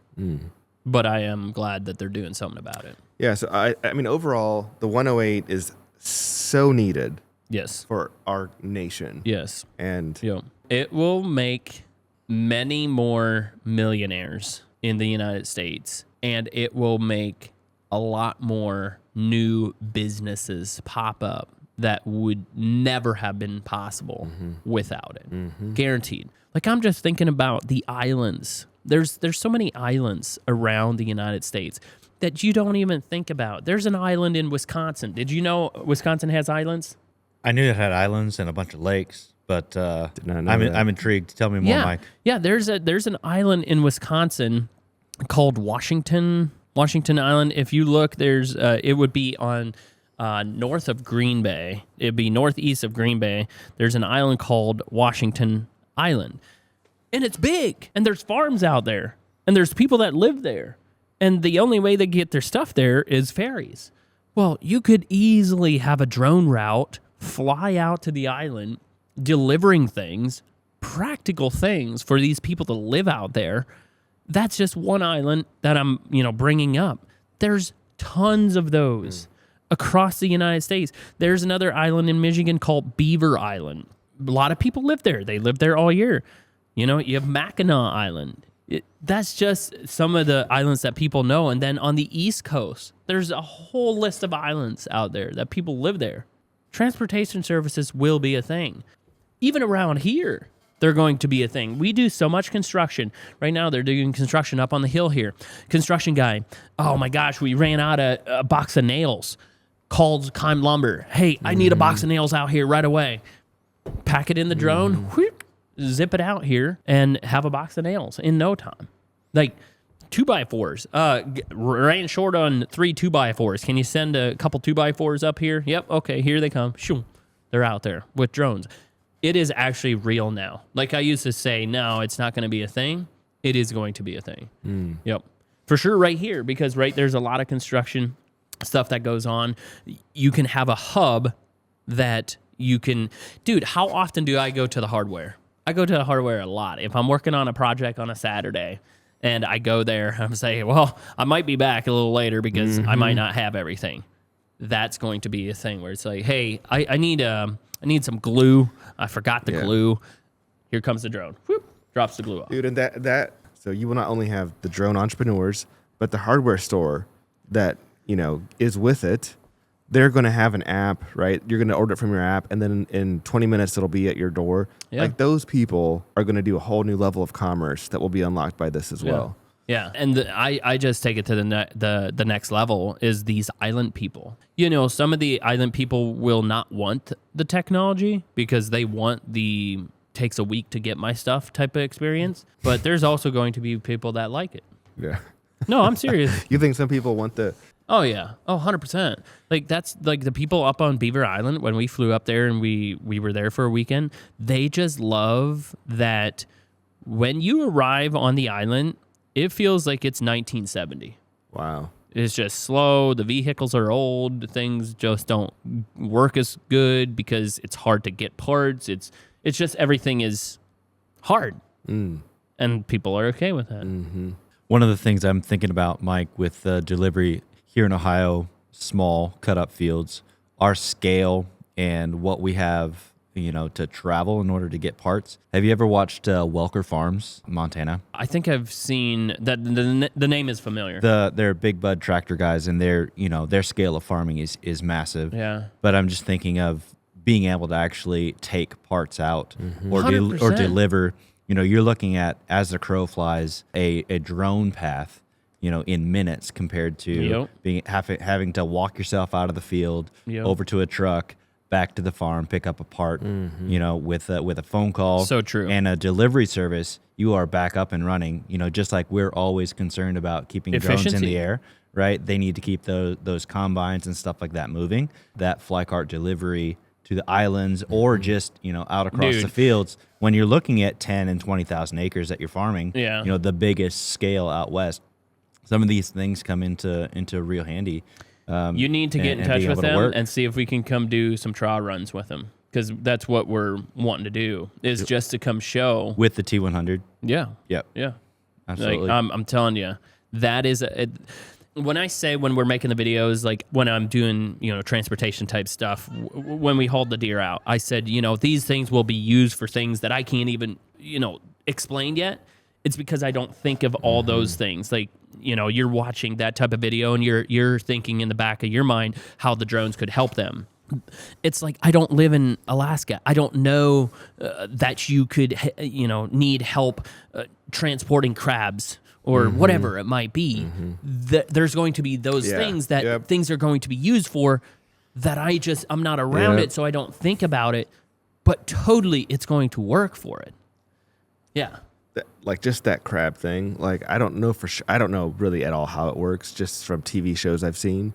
But I am glad that they're doing something about it. Yeah, so I mean, overall, the 108 is so needed. Yes. For our nation. Yes. And it will make many more millionaires in the United States, and it will make a lot more new businesses pop up that would never have been possible without it. Guaranteed. Like, I'm just thinking about the islands. There's so many islands around the United States that you don't even think about. There's an island in Wisconsin. Did you know Wisconsin has islands? I knew it had islands and a bunch of lakes, but Did not know I'm intrigued. Tell me more, Mike. Yeah, there's an island in Wisconsin called Washington Island. If you look, there's it would be on north of Green Bay. It'd be northeast of Green Bay. There's an island called Washington Island. And it's big. And there's farms out there. And there's people that live there. And the only way they get their stuff there is ferries. Well, you could easily have a drone route, fly out to the island, delivering things, practical things for these people to live out there. That's just one island that I'm, bringing up. There's tons of those across the United States. There's another island in Michigan called Beaver Island. A lot of people live there. They live there all year. You have Mackinac Island. That's just some of the islands that people know. And then on the East Coast, there's a whole list of islands out there that people live there. Transportation services will be a thing. Even around here, they're going to be a thing. We do so much construction. Right now, they're doing construction up on the hill here. Construction guy, oh my gosh, we ran out of a box of nails. Called Kime Lumber. Hey, I need a box of nails out here right away. Pack it in the drone, whoop, zip it out here, and have a box of nails in no time. Like 2x4s. Ran short on 3 2x4s. Can you send a couple 2x4s up here? Yep. Okay, here they come. Shoo. They're out there with drones. It is actually real now. Like I used to say, no, it's not going to be a thing. It is going to be a thing. Yep. For sure right here, because there's a lot of construction stuff that goes on. You can have a hub that you can... Dude, how often do I go to the hardware? I go to the hardware a lot. If I'm working on a project on a Saturday and I go there, I'm saying, well, I might be back a little later because I might not have everything. That's going to be a thing where it's like, hey, I need some glue. I forgot the glue. Here comes the drone. Whoop, drops the glue off. Dude, and that so you will not only have the drone entrepreneurs, but the hardware store that is with it. They're going to have an app, right? You're going to order it from your app, and then in 20 minutes, it'll be at your door. Yeah. Like those people are going to do a whole new level of commerce that will be unlocked by this as well. Yeah, and I just take it to the next level is these island people. Some of the island people will not want the technology because they want the takes a week to get my stuff type of experience. But there's also going to be people that like it. Yeah. No, I'm serious. You think some people want the... Oh, yeah. Oh, 100%. Like, that's like the people up on Beaver Island, when we flew up there and we were there for a weekend, they just love that when you arrive on the island, it feels like it's 1970. Wow. It's just slow. The vehicles are old. Things just don't work as good because it's hard to get parts. It's just everything is hard. And people are okay with that. Mm-hmm. One of the things I'm thinking about, Mike, with delivery here in Ohio, small cut-up fields, our scale and what we have, to travel in order to get parts. Have you ever watched Welker Farms, Montana? I think I've seen that. The name is familiar. They're big bud tractor guys, and their scale of farming is massive. Yeah. But I'm just thinking of being able to actually take parts out or 100%. deliver. You're looking at, as the crow flies, a drone path, in minutes compared to having to walk yourself out of the field, over to a truck, back to the farm, pick up a part, with a phone call. So true. And a delivery service, you are back up and running, just like we're always concerned about keeping drones in the air, right? They need to keep those combines and stuff like that moving. That fly cart delivery to the islands or just, out across the fields. When you're looking at 10 and 20,000 acres that you're farming, the biggest scale out west, some of these things come into real handy. You need to get in touch with them and see if we can come do some trial runs with them, because that's what we're wanting to do, is just to come show. With the T100? Yeah. Yep. Yeah. Absolutely. Like, I'm telling you, that is... when I say when we're making the videos, like when I'm doing, transportation type stuff, when we hauled the deer out, I said, these things will be used for things that I can't even, explain yet. It's because I don't think of all those things. Like, you're watching that type of video and you're thinking in the back of your mind how the drones could help them. It's like, I don't live in Alaska. I don't know that you could, need help transporting crabs or whatever it might be. There's going to be those things that things are going to be used for that I'm not around it, so I don't think about it, but totally it's going to work for it. Yeah. Like just that crab thing. Like, I don't know for sure. I don't know really at all how it works, just from TV shows I've seen.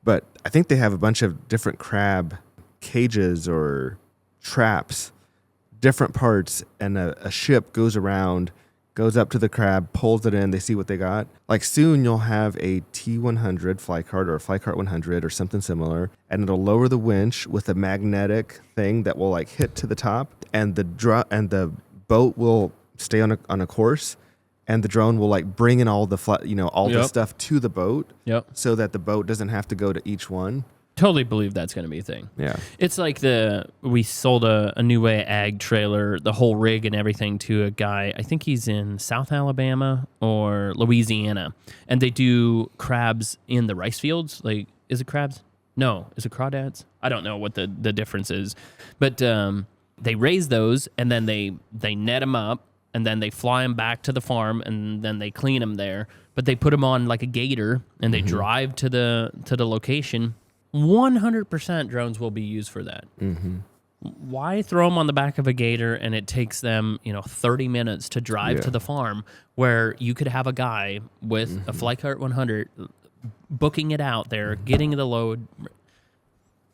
But I think they have a bunch of different crab cages or traps, different parts, and a ship goes around, goes up to the crab, pulls it in, they see what they got. Like, soon you'll have a T100 fly cart or a fly cart 100 or something similar, and it'll lower the winch with a magnetic thing that will like hit to the top, and the boat will stay on a course, and the drone will like bring in all the the stuff to the boat, so that the boat doesn't have to go to each one. Totally believe that's going to be a thing. Yeah. It's like we sold a NuWay Ag trailer, the whole rig and everything, to a guy. I think he's in South Alabama or Louisiana, and they do crabs in the rice fields. Like, is it crabs? No. Is it crawdads? I don't know what the difference is, but they raise those and then they net them up and then they fly them back to the farm and then they clean them there. But they put them on like a gator and they drive to the location. 100% drones will be used for that. Why throw them on the back of a gator and it takes them 30 minutes to drive to the farm, where you could have a guy with a Flycart 100 booking it out there, getting the load.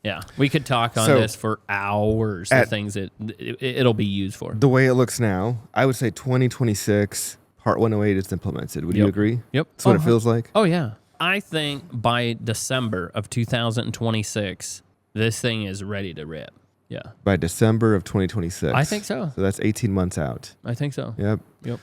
Yeah, we could talk on this for hours. The things it'll be used for. The way it looks now, I would say 2026 Part 108 is implemented. Would you agree? Yep. That's what it feels like. Oh yeah. I think by December of 2026, this thing is ready to rip. Yeah. By December of 2026. I think so. So that's 18 months out. I think so. Yep.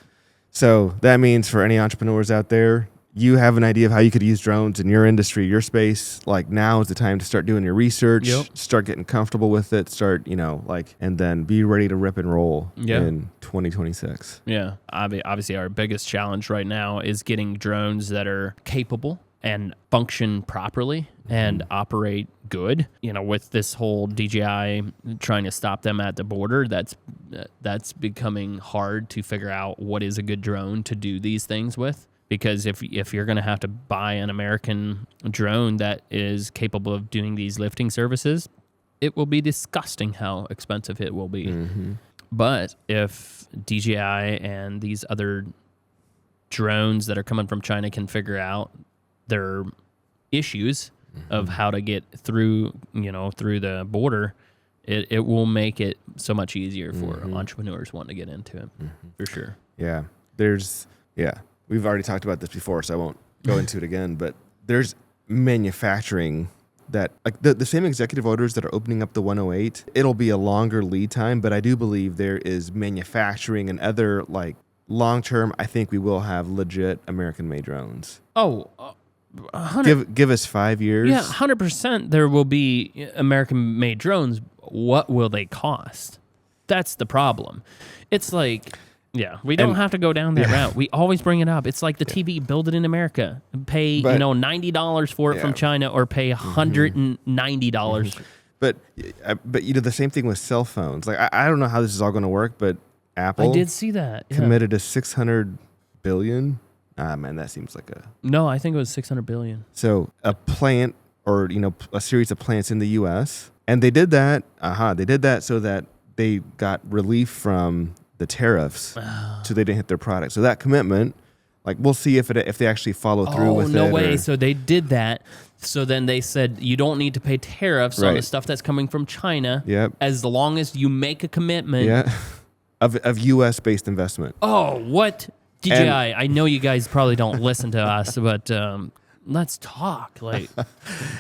So that means for any entrepreneurs out there, you have an idea of how you could use drones in your industry, your space. Like, now is the time to start doing your research, start getting comfortable with it, and then be ready to rip and roll in 2026. Yeah. Obviously, our biggest challenge right now is getting drones that are capable and function properly and operate good. With this whole DJI trying to stop them at the border, that's becoming hard to figure out what is a good drone to do these things with. Because if you're going to have to buy an American drone that is capable of doing these lifting services, it will be disgusting how expensive it will be. But if DJI and these other drones that are coming from China can figure out their issues of how to get through the border, it will make it so much easier for entrepreneurs wanting to get into it, for sure. Yeah. We've already talked about this before, so I won't go into it again, but there's manufacturing that, like the same executive orders that are opening up the 108, it'll be a longer lead time, but I do believe there is manufacturing and other, like, long-term, I think we will have legit American-made drones. Oh, 100. Give us 5 years. Yeah, 100% there will be American-made drones. What will they cost? That's the problem. It's like... Yeah, we don't have to go down that route. We always bring it up. It's like the TV, build it in America. Pay, $90 for it from China, or pay $190. But the same thing with cell phones. Like, I don't know how this is all going to work, but Apple... I did see that. Yeah. Committed to $600 billion. Man, that seems like a... No, I think it was $600 billion. So a plant, or, a series of plants in the U.S., and they did that. They did that so that they got relief from the tariffs, so they didn't hit their product. So that commitment, like, we'll see if they actually follow through with it. Oh, no way. So they did that. So then they said you don't need to pay tariffs on the stuff that's coming from China. As long as you make a commitment. Of U.S.-based investment. Oh, what? DJI, I know you guys probably don't listen to us, but let's talk.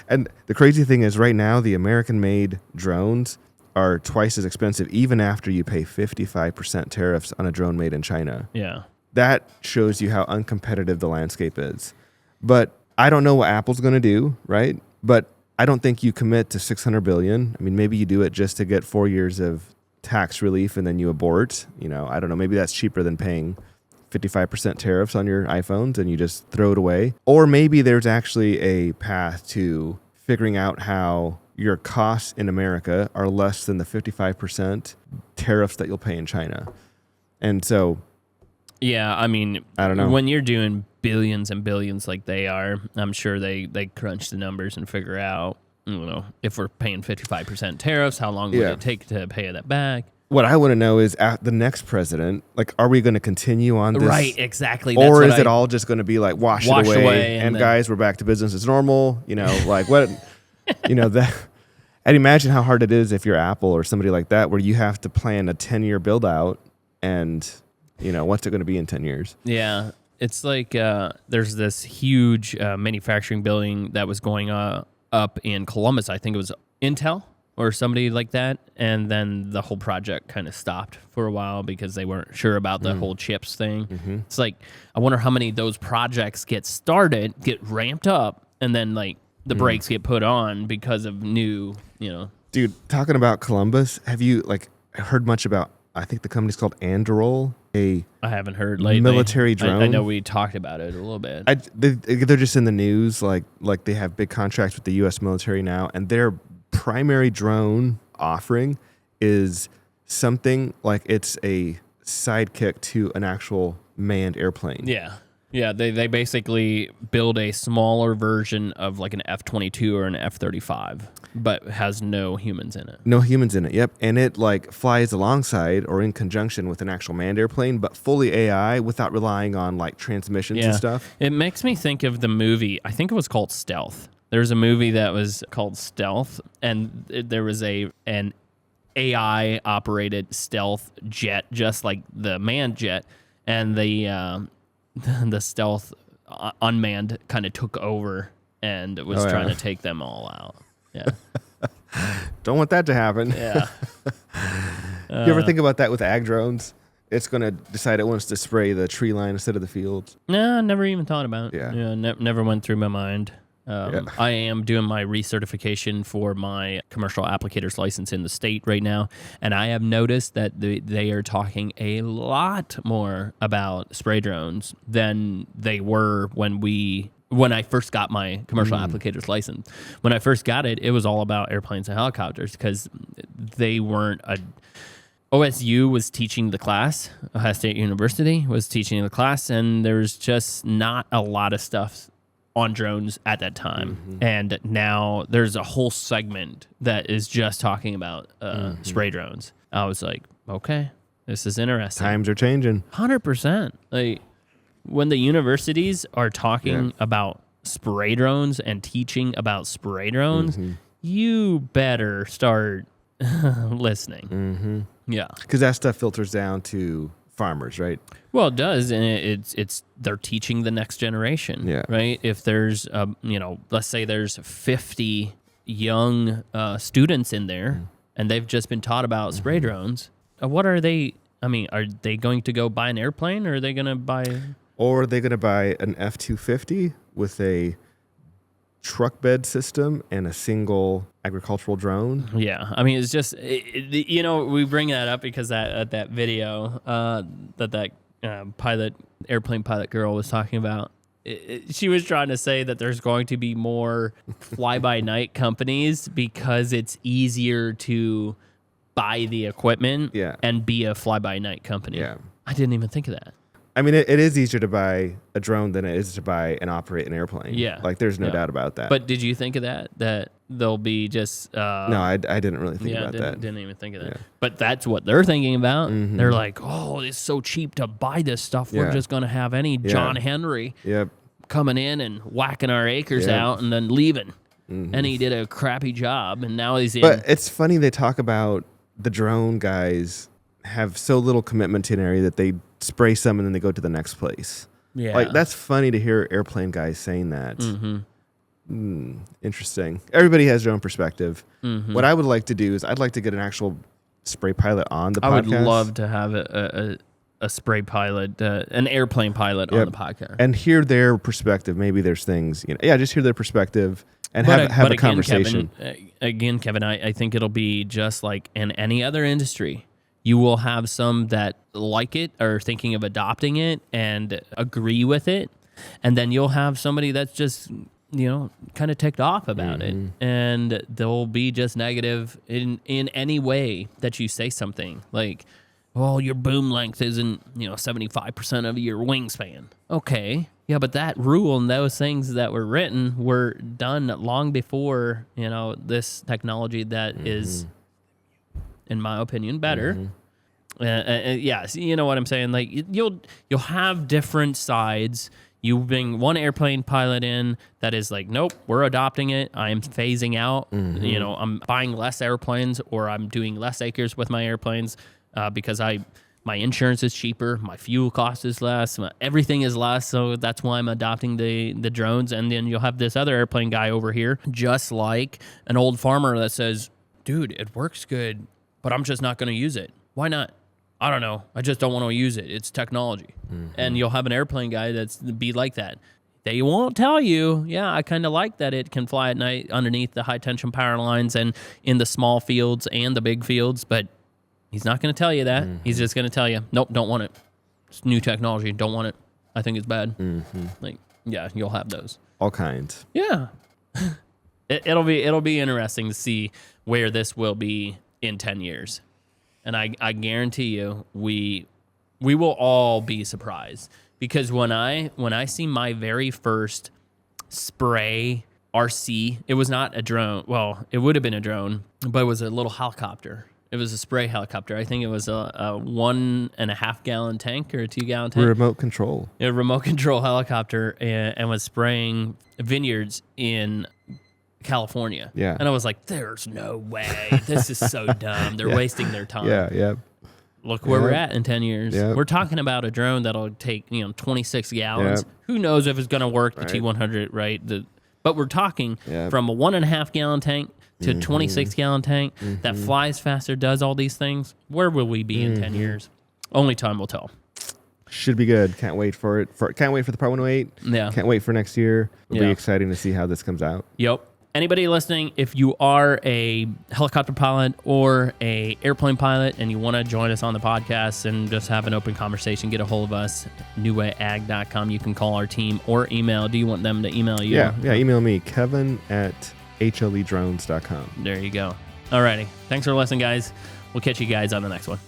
And the crazy thing is, right now, the American-made drones are twice as expensive, even after you pay 55% tariffs on a drone made in China. Yeah. That shows you how uncompetitive the landscape is. But I don't know what Apple's going to do, right? But I don't think you commit to $600 billion. I mean, maybe you do it just to get 4 years of tax relief and then you abort. I don't know. Maybe that's cheaper than paying 55% tariffs on your iPhones and you just throw it away. Or maybe there's actually a path to figuring out how your costs in America are less than the 55% tariffs that you'll pay in China. And so... Yeah, I mean, I don't know. When you're doing billions and billions like they are, I'm sure they crunch the numbers and figure out, if we're paying 55% tariffs, how long would it take to pay that back? What I want to know is, at the next president, like, are we going to continue on this? Right, exactly. Or is it all just going to be like wash it away and guys, we're back to business as normal? Like what? That. And imagine how hard it is if you're Apple or somebody like that, where you have to plan a 10-year build out, and what's it going to be in 10 years? Yeah, it's like there's this huge manufacturing building that was going up in Columbus. I think it was Intel or somebody like that, and then the whole project kind of stopped for a while because they weren't sure about the whole chips thing. It's like, I wonder how many of those projects get started, get ramped up, and then, like, the brakes get put on because of new, Dude, talking about Columbus, have you heard much about? I think the company's called Anduril, I haven't heard lately. Military drone. I know we talked about it a little bit. They're just in the news, like they have big contracts with the U.S. military now, and their primary drone offering is something like it's a sidekick to an actual manned airplane. Yeah, they basically build a smaller version of like an F-22 or an F-35, but has no humans in it. No humans in it, yep. And it flies alongside or in conjunction with an actual manned airplane, but fully AI without relying on transmissions and stuff. It makes me think of the movie, I think it was called Stealth. There's a movie that was called Stealth, and there was an AI-operated stealth jet, just like the manned jet, and the stealth unmanned kind of took over and was trying to take them all out. Yeah. Don't want that to happen. Yeah. You ever think about that with ag drones? It's going to decide it wants to spray the tree line instead of the fields. No, I never even thought about it. Yeah. Never went through my mind. I am doing my recertification for my commercial applicator's license in the state right now, and I have noticed that they are talking a lot more about spray drones than they were when I first got my commercial applicator's license. When I first got it, it was all about airplanes and helicopters because they weren't OSU was teaching the class, Ohio State University was teaching the class, and there's just not a lot of stuff on drones at that time. And now there's a whole segment that is just talking about spray drones. I was like, okay, this is interesting. Times are changing. 100%. Like when the universities are talking about spray drones and teaching about spray drones, you better start listening. Yeah. Because that stuff filters down to farmers, right? Well, it does, and it's they're teaching the next generation, right? If there's let's say there's 50 young students in there, and they've just been taught about spray drones. What are they? I mean, are they going to go buy an airplane, or are they going to buy? Or are they going to buy an F-250 with a truck bed system and a single agricultural drone? Yeah, I mean, it's just we bring that up because that video that airplane pilot girl was talking about. She was trying to say that there's going to be more fly-by-night companies because it's easier to buy the equipment and be a fly-by-night company. Yeah. I didn't even think of that. I mean, it is easier to buy a drone than it is to buy and operate an airplane. Yeah. There's no doubt about that. But did you think of that they'll be just... no, I didn't really think about that. Didn't even think of that. Yeah. But that's what they're thinking about. They're like, oh, it's so cheap to buy this stuff. We're just going to have any John Henry coming in and whacking our acres out and then leaving. And he did a crappy job, and now he's in... But it's funny they talk about the drone guys have so little commitment to an area that they spray some and then they go to the next place. Yeah. That's funny to hear airplane guys saying that. Interesting. Everybody has their own perspective. What I would like to do is I'd like to get an actual spray pilot on the podcast. I would love to have a spray pilot, an airplane pilot on the podcast. And hear their perspective. Maybe there's things, just hear their perspective and have a conversation. Kevin, I think it'll be just like in any other industry. You will have some that like it or are thinking of adopting it and agree with it. And then you'll have somebody that's just, kind of ticked off about it. And they'll be just negative in any way that you say something. Like, oh, your boom length isn't, 75% of your wingspan. Okay. Yeah, but that rule and those things that were written were done long before, this technology that is... in my opinion, better. Yes, you know what I'm saying? Like you'll have different sides. You bring one airplane pilot in that is like, nope, we're adopting it. I'm phasing out. I'm buying less airplanes, or I'm doing less acres with my airplanes because my insurance is cheaper, my fuel cost is less, everything is less, so that's why I'm adopting the drones. And then you'll have this other airplane guy over here, just like an old farmer that says, dude, it works good, but I'm just not going to use it. Why not? I don't know. I just don't want to use it. It's technology. And you'll have an airplane guy that's be like that. They won't tell you, yeah, I kind of like that it can fly at night underneath the high tension power lines and in the small fields and the big fields, but he's not going to tell you that. He's just going to tell you, nope, don't want it. It's new technology, don't want it. I think it's bad. Like, yeah, you'll have those. All kinds. Yeah. It'll be interesting to see where this will be in 10 years. And I guarantee you, we will all be surprised. Because when I see my very first spray RC, it was not a drone. Well, it would have been a drone, but it was a little helicopter. It was a spray helicopter. I think it was a 1.5 gallon tank or a 2 gallon tank. Remote control. A remote control helicopter and was spraying vineyards in California. Yeah. And I was like, there's no way. This is so dumb. They're wasting their time. Yeah. Look where we're at in 10 years. Yep. We're talking about a drone that'll take 26 gallons. Yep. Who knows if it's going to work, the Right. T100, right? But we're talking Yep. from a 1.5 gallon tank to a 26 gallon tank that flies faster, does all these things. Where will we be in 10 years? Only time will tell. Should be good. Can't wait for it. Can't wait for the Part 108. Yeah. Can't wait for next year. It'll Yeah. be exciting to see how this comes out. Yep. Anybody listening, if you are a helicopter pilot or a airplane pilot and you want to join us on the podcast and just have an open conversation, get a hold of us, NuWayAg.com. You can call our team or email. Do you want them to email you? Yeah. Email me, kevin@hledrones.com. There you go. All righty. Thanks for listening, guys. We'll catch you guys on the next one.